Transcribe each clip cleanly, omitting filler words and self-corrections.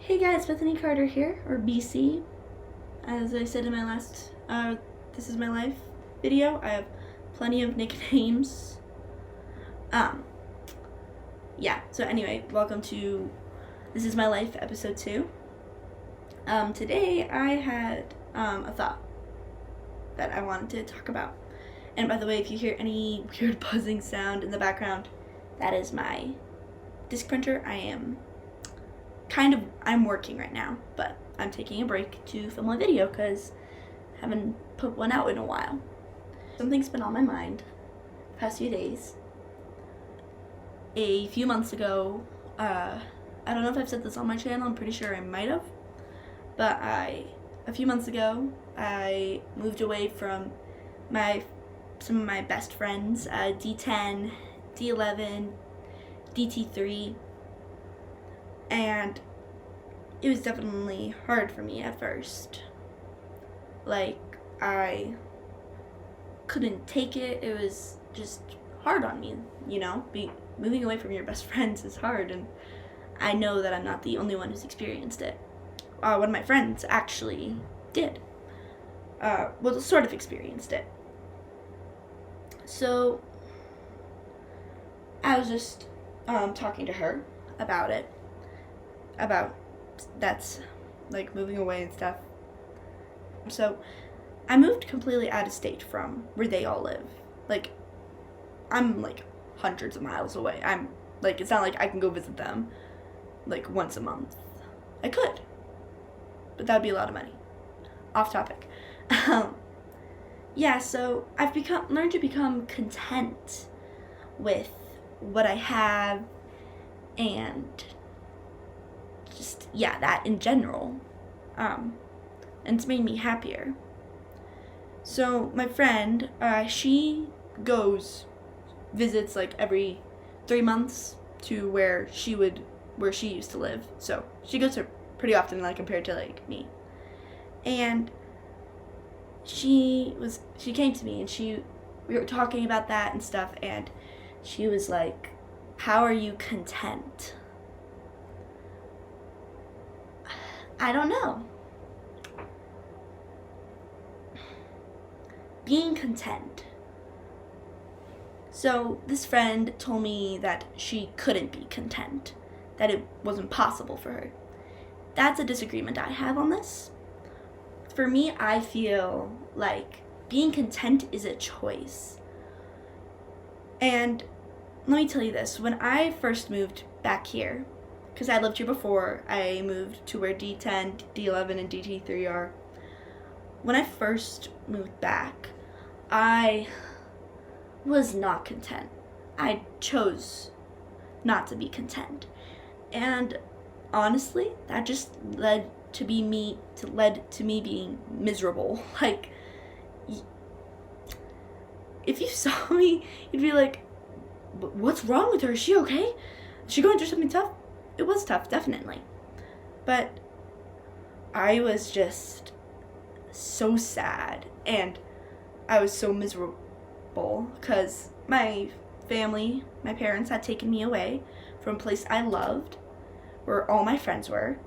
Hey guys, Bethany Carter here, or BC. As I said in my last This Is My Life video, I have plenty of nicknames. So anyway, welcome to This Is My Life, episode 2. Today I had a thought that I wanted to talk about. And by the way, if you hear any weird buzzing sound in the background, that is my disc printer. I'm working right now, but I'm taking a break to film a video because I haven't put one out in a while. Something's been on my mind the past few days. A few months ago, I don't know if I've said this on my channel, I'm pretty sure I might have, but a few months ago, I moved away from some of my best friends, D10, D11, DT3, and it was definitely hard for me at first. Like, I couldn't take it. It was just hard on me, moving away from your best friends is hard, and I know that I'm not the only one who's experienced it. One of my friends actually did. Sort of experienced it. So, I was just talking to her about it. That's like moving away and stuff. So I moved completely out of state from where they all live. Like, I'm like hundreds of miles away. It's not like I can go visit them like once a month. I could, but that would be a lot of money. Off topic. So I've learned to become content with what I have, and just, that in general. And it's made me happier. So my friend, she visits like every 3 months to where she used to live. So she goes there pretty often, like, compared to like me. And she came to me and we were talking about that and stuff, and she was like, "How are you content?" I don't know. Being content. So this friend told me that she couldn't be content, that it wasn't possible for her. That's a disagreement I have on this. For me, I feel like being content is a choice. And let me tell you this, when I first moved back here, because I lived here before I moved to where D10, D11, and DT3 are. When I first moved back, I was not content. I chose not to be content. And honestly, that just led to me being miserable. Like, if you saw me, you'd be like, "What's wrong with her? Is she okay? Is she going through something tough?" It was tough, definitely. But I was just so sad, and I was so miserable because my parents had taken me away from a place I loved, where all my friends were,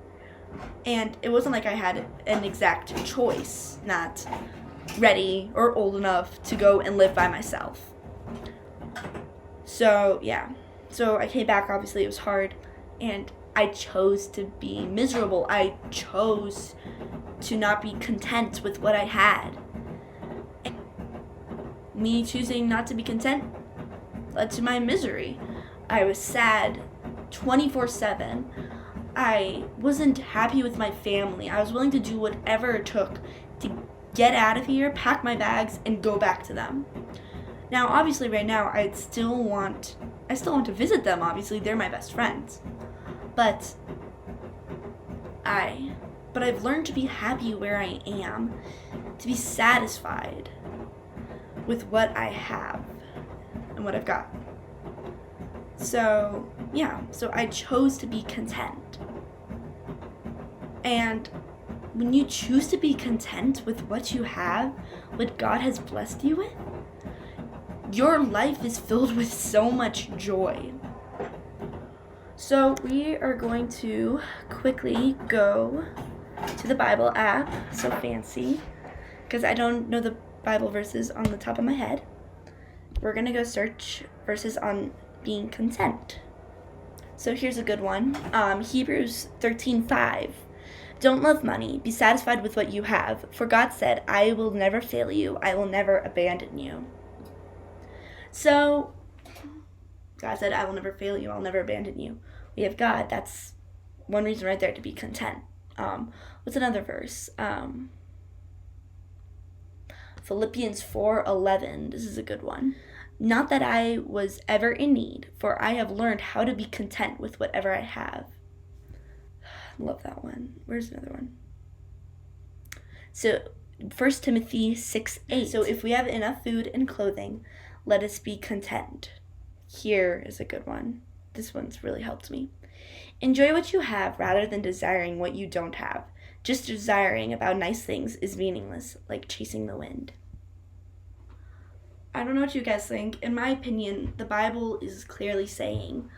and it wasn't like I had an exact choice, not ready or old enough to go and live by myself. So I came back. Obviously it was hard, and I chose to be miserable. I chose to not be content with what I had. And me choosing not to be content led to my misery. I was sad 24/7. I wasn't happy with my family. I was willing to do whatever it took to get out of here, pack my bags, and go back to them. Now, obviously, right now, I still want to visit them. Obviously, they're my best friends. But I've learned to be happy where I am, to be satisfied with what I have and what I've got. So I chose to be content. And when you choose to be content with what you have, what God has blessed you with, your life is filled with so much joy. So we are going to quickly go to the Bible app, so fancy, because I don't know the Bible verses on the top of my head. We're going to go search verses on being content. So here's a good one. Hebrews 13:5. Don't love money. Be satisfied with what you have. For God said, I will never fail you. I will never abandon you. So God said, I will never fail you. I'll never abandon you. We have God. That's one reason right there to be content. What's another verse? Philippians 4:11. This is a good one. Not that I was ever in need, for I have learned how to be content with whatever I have. Love that one. Where's another one? So 1 Timothy 6:8. So if we have enough food and clothing, let us be content. Here is a good one. This one's really helped me. Enjoy what you have rather than desiring what you don't have. Just desiring about nice things is meaningless, like chasing the wind. I don't know what you guys think. In my opinion, the Bible is clearly saying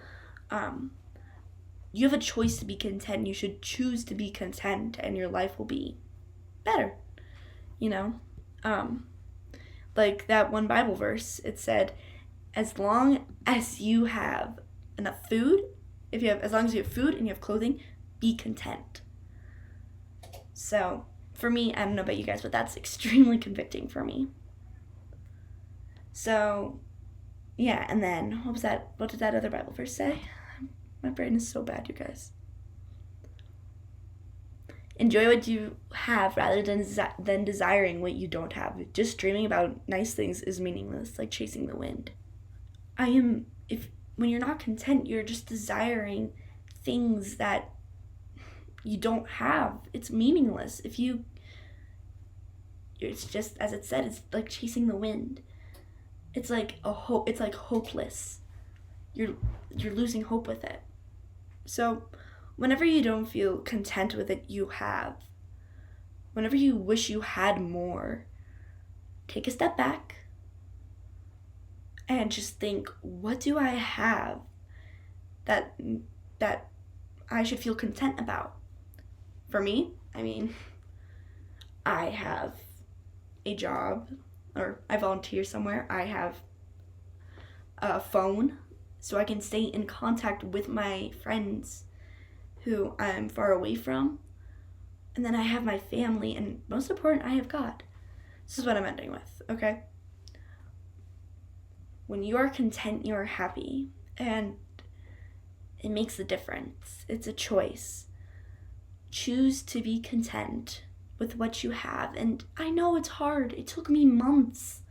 you have a choice to be content. You should choose to be content, and your life will be better. You know? Like that one Bible verse, it said, as long as you have enough food, as long as you have food and you have clothing, be content. So, for me, I don't know about you guys, but that's extremely convicting for me. So, yeah, and then, what was that? What did that other Bible verse say? My brain is so bad, you guys. Enjoy what you have rather than desiring what you don't have. Just dreaming about nice things is meaningless, like chasing the wind. When you're not content, you're just desiring things that you don't have. It's meaningless. It's just, as it said, it's like chasing the wind. It's like it's like hopeless. You're losing hope with it. So whenever you don't feel content with it you have, whenever you wish you had more, take a step back and just think, what do I have that I should feel content about? For me, I have a job, or I volunteer somewhere. I have a phone, so I can stay in contact with my friends who I'm far away from. And then I have my family, and most important, I have God. This is what I'm ending with, okay? When you are content, you are happy, and it makes a difference. It's a choice. Choose to be content with what you have. And I know it's hard. It took me months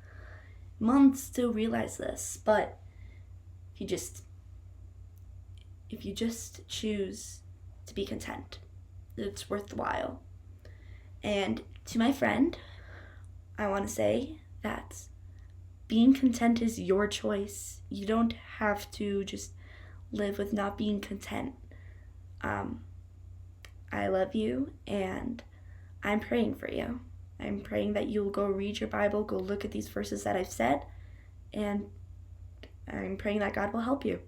to realize this, but if you just choose to be content, it's worthwhile. And to my friend, I want to say that being content is your choice. You don't have to just live with not being content. I love you, and I'm praying for you. I'm praying that you'll go read your Bible, go look at these verses that I've said, and I'm praying that God will help you.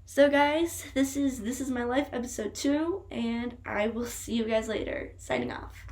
So guys, this is My Life episode 2, and I will see you guys later. Signing off.